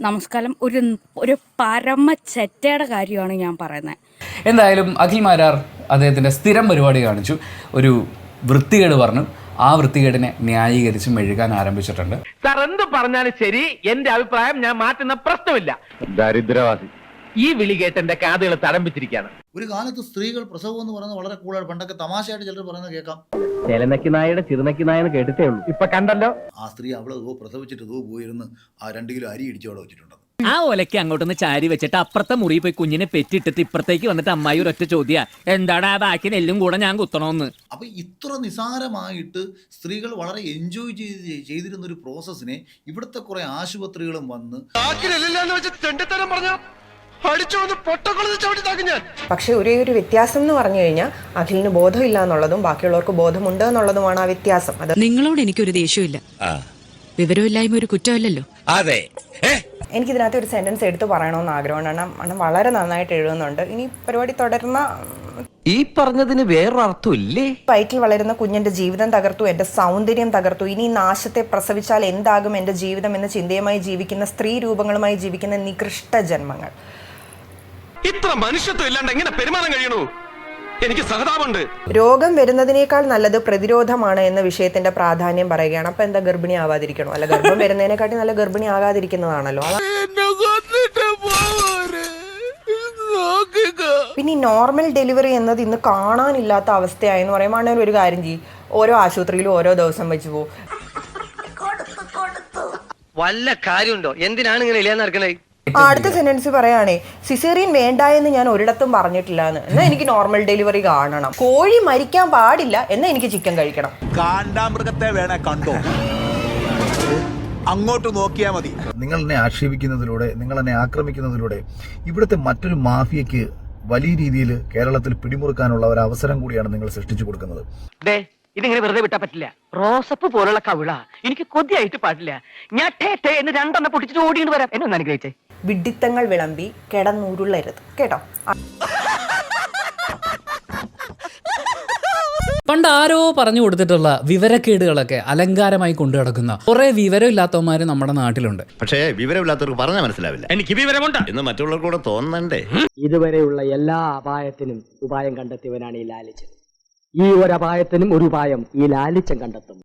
നമസ്കാരം. ഒരു പരമ ചെറ്റയുടെ കാര്യമാണ് ഞാൻ പറയുന്നത്. എന്തായാലും അഖിൽ മാരാർ അദ്ദേഹത്തിൻ്റെ സ്ഥിരം പരിപാടി കാണിച്ചു. ഒരു വൃത്തികേട് പറഞ്ഞു. ആ വൃത്തികേടിനെ ന്യായീകരിച്ച് മെഴുകാൻ ആരംഭിച്ചിട്ടുണ്ട്. സാർ എന്ത് പറഞ്ഞാലും ശരി, എന്റെ അഭിപ്രായം ഞാൻ മാറ്റുന്ന പ്രശ്നമില്ല. ദരിദ്രവാസി ഈ വിളി കേട്ട് എന്റെ കാതുകൾ തടംപിച്ചിരിക്കുകയാണ്. ഒരു കാലത്ത് സ്ത്രീകൾ പ്രസവം എന്ന് പറയുന്നത് വളരെ കൂടുതൽ, പണ്ടൊക്കെ തമാശയായിട്ട് ചിലർ പറയുന്നത് കേൾക്കാം. ചേലനക്കി നായയുടെ ചിറുനക്കി നായെന്ന് കേട്ടിട്ടേ ഉള്ളൂ. ഇപ്പൊ കണ്ടല്ലോ, ആ സ്ത്രീ അവള് പ്രസവിച്ചിട്ട് പോയിരുന്ന് ആ 2 കിലോ അരി ഇടിച്ചു അവിടെ വെച്ചിട്ടുണ്ട്. ആ ഒലയ്ക്ക് അങ്ങോട്ടൊന്ന് ചാരി വെച്ചിട്ട് അപ്പുറത്തെ മുറി പോയി കുഞ്ഞിനെ പെറ്റിട്ടിട്ട് ഇപ്പുറത്തേക്ക് വന്നിട്ട് അമ്മായി ഒരൊറ്റ ചോദ്യ, എന്താണ് ആ ബാക്കി നെല്ലും കൂടെ ഞാൻ കുത്തണോന്ന്. അപ്പൊ ഇത്ര നിസാരമായിട്ട് സ്ത്രീകൾ വളരെ എൻജോയ് ചെയ്തിരുന്ന ഒരു പ്രോസസ്സിനെ ഇവിടുത്തെ കുറെ ആശുപത്രികളും വന്ന് പക്ഷെ ഒരേ ഒരു വ്യത്യാസം എന്ന് പറഞ്ഞു കഴിഞ്ഞാൽ അഖിലിന് ബോധമില്ല എന്നുള്ളതും ബാക്കിയുള്ളവർക്ക് ബോധമുണ്ട് എന്നുള്ളതുമാണ് ആ വ്യത്യാസം. അത് നിങ്ങളോട് എനിക്കൊരു ദേഷ്യമില്ല, വിവരമില്ലായ്മ ഒരു കുറ്റമല്ലല്ലോ. അതെ, എനിക്കിതിനകത്ത് ഒരു സെന്റൻസ് എടുത്ത് പറയണമെന്ന് ആഗ്രഹമുണ്ട്. അണ്ണൻ വളരെ നന്നായിട്ട് എഴുതുന്നുണ്ട്. ഇനി പരിപാടി തുടർന്ന ഈ പറഞ്ഞതിന് വേറൊരു അർത്ഥം ഇല്ലേ? വയറ്റിൽ വളരുന്ന കുഞ്ഞിന്റെ ജീവിതം തകർത്തു, എന്റെ സൗന്ദര്യം തകർത്തു, ഇനി നാശത്തെ പ്രസവിച്ചാൽ എന്താകും എന്റെ ജീവിതം എന്ന ചിന്തയുമായി ജീവിക്കുന്ന സ്ത്രീ രൂപങ്ങളുമായി ജീവിക്കുന്ന നികൃഷ്ട ജന്മങ്ങൾ. ഇത്ര മനുഷ്യത്വം ഇല്ലാണ്ട് എങ്ങനെ പെരുമാറാൻ കഴിയണു? എനിക്ക് സഹതാപമുണ്ട്. രോഗം വരുന്നതിനേക്കാൾ നല്ലത് പ്രതിരോധമാണ് എന്ന വിഷയത്തിന്റെ പ്രാധാന്യം പറയുകയാണ്. അപ്പൊ എന്താ ഗർഭിണി ആവാതിരിക്കണോ? അല്ല, ഗർഭം വരുന്നതിനെക്കാട്ടി നല്ല ഗർഭിണി ആകാതിരിക്കുന്നതാണല്ലോ. പിന്നെ ഈ നോർമൽ ഡെലിവറി എന്നത് ഇന്ന് കാണാനില്ലാത്ത അവസ്ഥയായെന്ന് പറയുമ്പോൾ ഒരു കാര്യം ചെയ്യും, ഓരോ ആശുപത്രിയിലും ഓരോ ദിവസം വെച്ച് പോകും. വല്ല കാര്യമുണ്ടോ? എന്തിനാണ് ഇങ്ങനെ ഇല്ലാന്ന് നടക്കണേ? അടുത്ത സെന്റൻസ് പറയാണേ, സിസേറിയൻ വേണ്ട എന്ന് ഞാൻ ഒരിടത്തും പറഞ്ഞിട്ടില്ല എന്ന്. എന്നാ എനിക്ക് നോർമൽ ഡെലിവറി കാണണം. കോഴി മരിക്കാൻ പാടില്ല എന്നാ എനിക്ക് ചിക്കൻ കഴിക്കണം. കാണ്ടാമൃഗത്തെ വേണേ കണ്ടോ, അങ്ങോട്ട് നോക്കിയാ മതി. നിങ്ങൾ എന്നെ ആക്ഷേപിക്കുന്നതിലൂടെ, നിങ്ങൾ എന്നെ ആക്രമിക്കുന്നതിലൂടെ ഇവിടുത്തെ മറ്റൊരു മാഫിയക്ക് വലിയ രീതിയിൽ കേരളത്തിൽ പിടിമുറുക്കാനുള്ള ഒരു അവസരം കൂടിയാണ് നിങ്ങൾ സൃഷ്ടിച്ചു കൊടുക്കുന്നത്. ഇതിങ്ങനെ വെറുതെ വിട്ടാ പറ്റില്ല. റോസപ്പ് പോലുള്ള കവിള എനിക്ക് കൊതിയായിട്ട് പാടില്ല. ഞാൻ എന്ന് 2 പൊട്ടിച്ചിട്ട് ഓടിയിട്ട് വരാം. എന്നെ ഒന്ന് അനുഗ്രഹിച്ചേ. വിഡിത്തങ്ങൾ വിളമ്പി കിടന്നുരുളരുത് കേട്ടോ. പണ്ട് ആരോ പറഞ്ഞു കൊടുത്തിട്ടുള്ള വിവരക്കേടുകളൊക്കെ അലങ്കാരമായി കൊണ്ടു നടക്കുന്ന കുറെ വിവരമില്ലാത്തവന്മാർ നമ്മുടെ നാട്ടിലുണ്ട്. പക്ഷേ വിവരമില്ലാത്തവർക്ക് പറഞ്ഞാൽ മനസ്സിലാവില്ല. എനിക്ക് വിവരമുണ്ട് എന്ന് മറ്റുള്ളവർക്ക് കൂടെ തോന്നണ്ടേ? ഇതുവരെയുള്ള എല്ലാ അപായത്തിനും ഉപായം കണ്ടെത്തിയവനാണ് ഈ ലാലിച്ചൻ. ഈ ഒരു അപായത്തിനും ഒരു ഉപായം ഈ ലാലിച്ചൻ കണ്ടെത്തും.